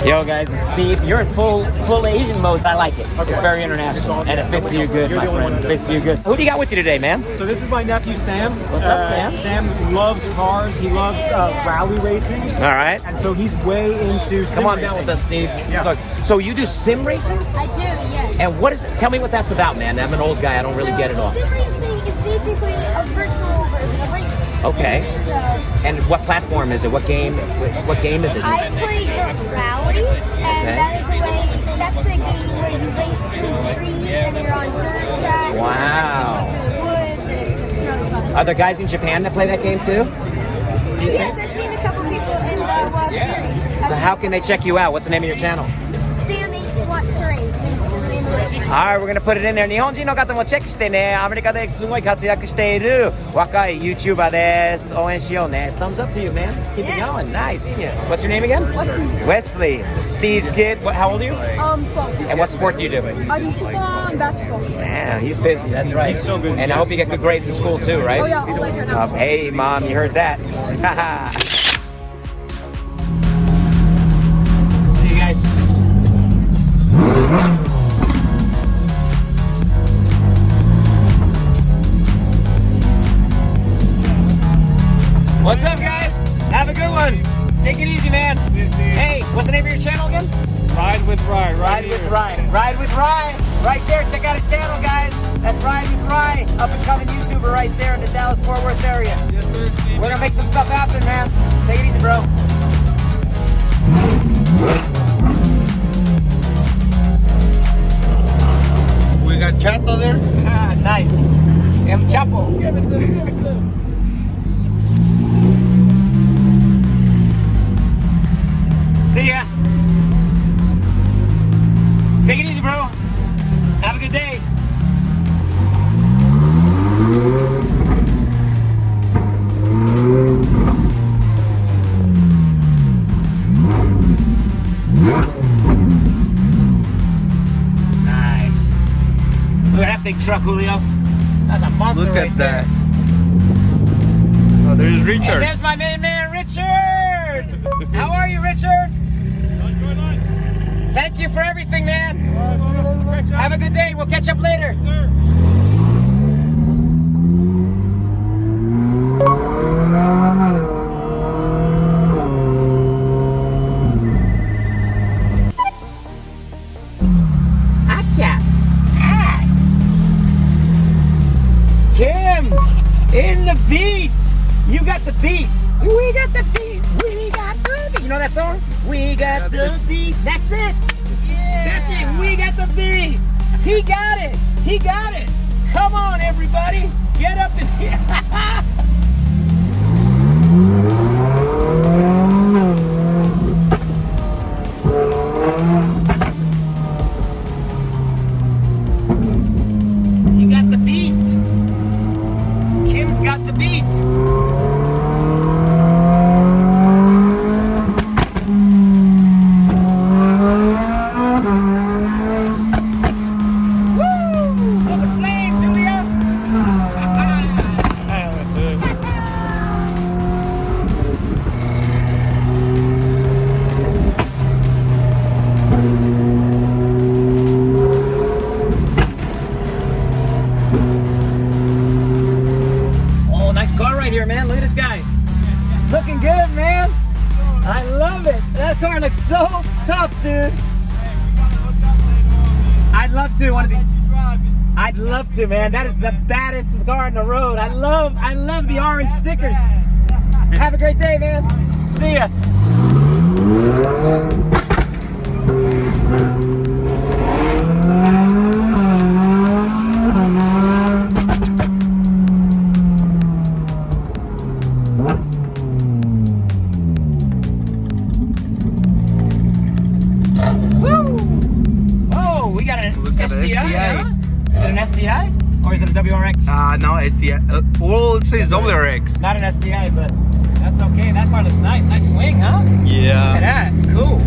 Yo guys, it's Steve. You're in full Asian mode. I like it. Okay. It's very international. And it fits you good, my friend. It fits you good. Who do you got with you today, man? So this is my nephew, Sam. What's up, Sam? Sam loves cars. He loves rally racing. All right. And so he's way into sim Come on racing. down with us, Steve. Yeah. So you do sim racing? I do, yes. And what is it? Tell me what that's about, man. I'm an old guy. I don't really get it all. Sim racing is basically a virtual version of racing. Okay. So And what platform is it? What game is it? I play Dirt Rally, and that's a game where you race through trees and you're on dirt tracks. Wow. And you go through the woods, and it's really fun. Are there guys in Japan that play that game too? Yes, I've seen a couple people in the World Series. So how can they check you out? What's the name of your channel? Sam H Wants to Race is the name of my channel. Alright, we're gonna put it in there. 日本人の方もチェックしてね。アメリカですごい活躍している若い YouTuber です。応援しようね。Thumbs up to you, man. Keep it going. Nice. What's your name again? Wesley. Wesley. It's Steve's kid. How old are you? 12. And what sport do you do? I do football and basketball. Yeah, he's busy. That's right. He's so busy. And I hope you get good grades in school too, right? Oh yeah, all right now. Hey, mom, you heard that? See you guys. What's up, guys? Have a good one. Take it easy, man. Hey, what's the name of your channel again? Ride with Rye. Ride with Rye. Ride with Rye. Right there. Check out his channel, guys. That's Ride with Rye. Up and coming YouTuber right there in the Dallas-Fort Worth area. Yes, sir. We're gonna make some stuff happen, man. Take it easy, bro. We got Chato there. Nice. El Chapo. Give it to him. See ya. Take it easy, bro. Have a good day. Nice. Look at that big truck, Julio. That's a monster. Look right at there. that. Oh, there's And Richard. there's my main man, Richard. How are you, Richard? Thank you for everything, man. Have a good day. We'll catch up later. the beat. We got the beat. We got the beat. You know that song? We got the beat. That's it. That's it. We got the beat. He got it. He got it. Come on, everybody. Get up and You got the beat. Kim's got the beat. Looking good, man. I love it. That car looks so tough, dude. I'd love to. I'd love to, man. That is the baddest car on the road. I love the orange stickers. Have a great day, man. See ya. STI? Is it an STI? Or is it a WRX? No, STI. Well, it says WRX. Not an STI, but that's okay. That car looks nice. Nice wing, huh? Yeah. Look at that. Cool.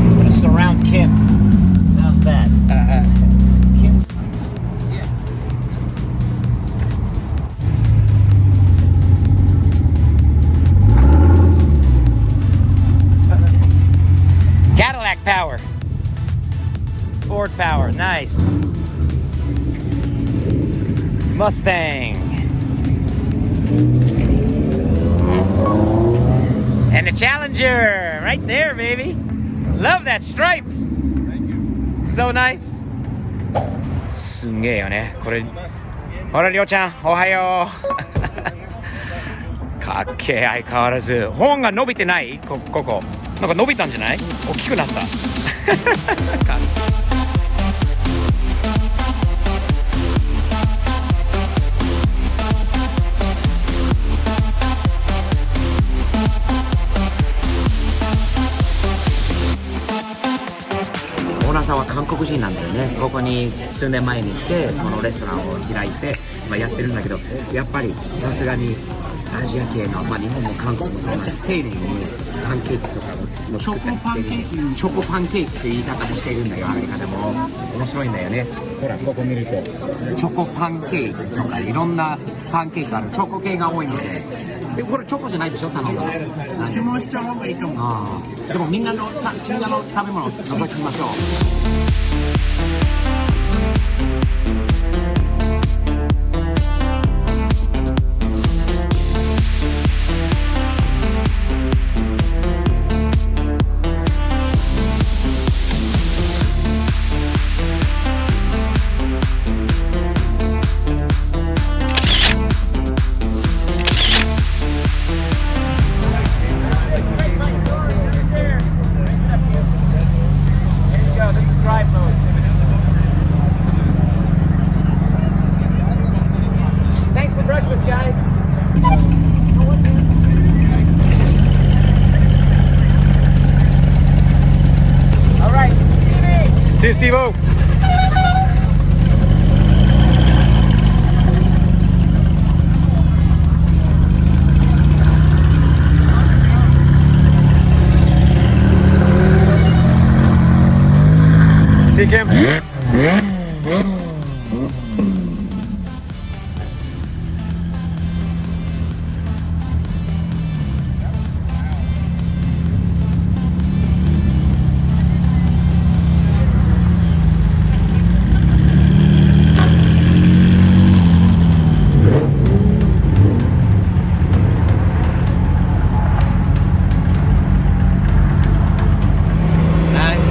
I'm gonna surround Kim. How's that? Kim's Cadillac power. Ford power. Nice. Mustang. And the Challenger. Right there, baby. Love that stripes. So nice. すんげえよね。これ。ほら、りょうちゃん。おはよう。かっけえ、相変わらず。本が伸びてないここ。なんか伸びたんじゃない？大きくなった。オーナーさんは韓国人なんだよね。ここに数年前に来てこのレストランを開いて、やってるんだけど、やっぱりさすがにアジア系の、日本も韓国もそうなんで丁寧にパンケーキとかを作ったりしてる。チョコパンケーキって言い方もしてるんだよ、アメリカでも。面白いんだよね。ほら、ここ見るとチョコパンケーキとかいろんなパンケーキがある。チョコ系が多いので。これチョコじゃないでしょ、頼んだ。注文した方がいいと思う。でもみんなの食べ物を覗いてみましょう。See you, Steve-O. See you, Kim. Nice.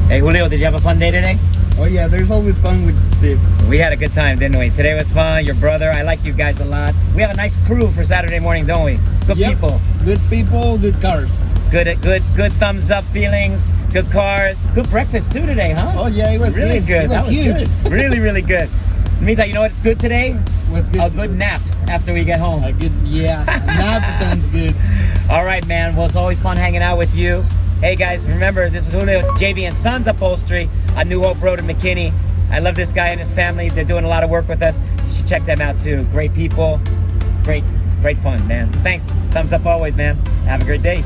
Hey Julio, did you have a fun day today? Oh yeah, there's always fun with Steve. We had a good time, didn't we? Today was fun. Your brother, I like you guys a lot. We have a nice crew for Saturday morning, don't we? Good Yep. people, Good cars. good thumbs up feelings, good cars, good breakfast too today, huh? Oh yeah, it was Really good. It That was was huge. good. Really good. Meantime, you know what's good today? What's good? A good nap after we get home. A good, yeah. Nap sounds good. All right, man. Well, it's always fun hanging out with you. Hey, guys, remember, this is Julio, JV and Sons Upholstery on New Hope Road in McKinney. I love this guy and his family. They're doing a lot of work with us. You should check them out, too. Great people. Great fun, man. Thanks. Thumbs up always, man. Have a great day.